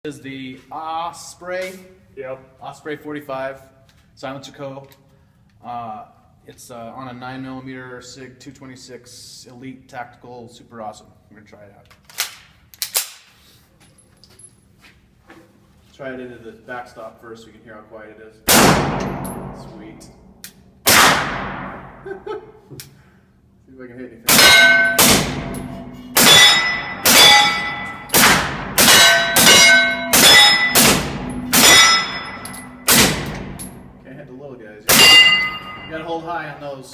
Is the Osprey. Yep. Osprey 45 silencer co. It's on a 9mm sig 226 elite tactical, super awesome. We're gonna try it out. Try it into the backstop first so you can hear how quiet it is. Sweet. See if I can hit anything. Can't hit the little guys. You gotta hold high on those.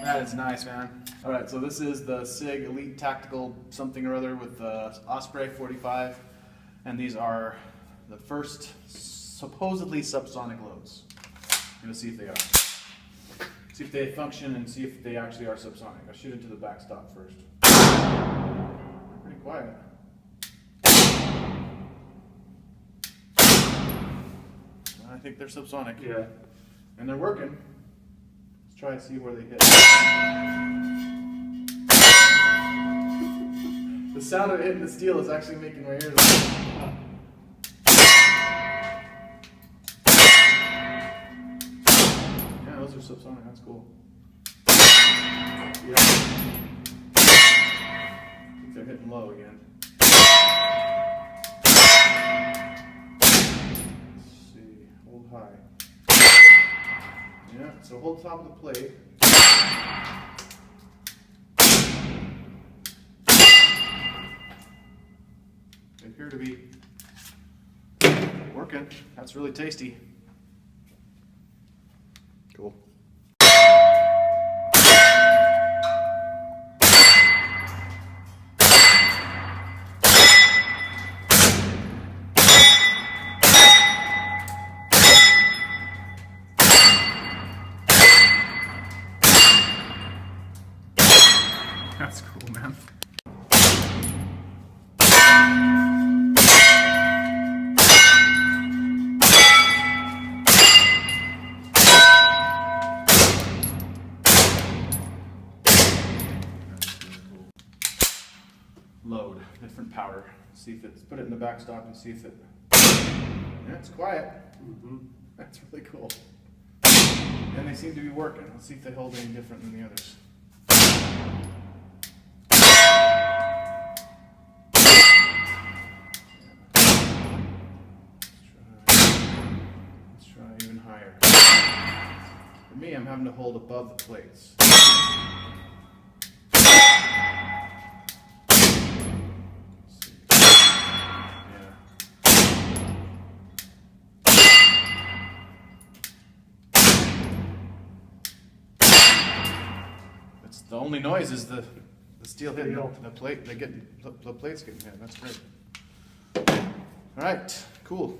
That is nice, man. Alright, so this is the SIG Elite Tactical something or other with the Osprey 45. And these are the first supposedly subsonic loads. I'm gonna see if they are. See if they function and see if they actually are subsonic. I'll shoot into the backstop first. Pretty quiet. I think they're subsonic. Yeah. And they're working. Let's try and see where they hit. The sound of it hitting the steel is actually making my ears. Yeah, those are subsonic. That's cool. Yeah. I think they're hitting low again. Let's see. Hold high. Yeah, so hold top of the plate. They appear to be working. That's really tasty. Cool. That's cool, man. Load, different power. See if it's, put it in the backstop and see if it, yeah, it's quiet. That's really cool. And they seem to be working. Let's see if they hold any different than the others. Let's try even higher. For me, I'm having to hold above the plates. The only noise is the steel hitting the plate. The plates getting hit. That's great. All right, cool.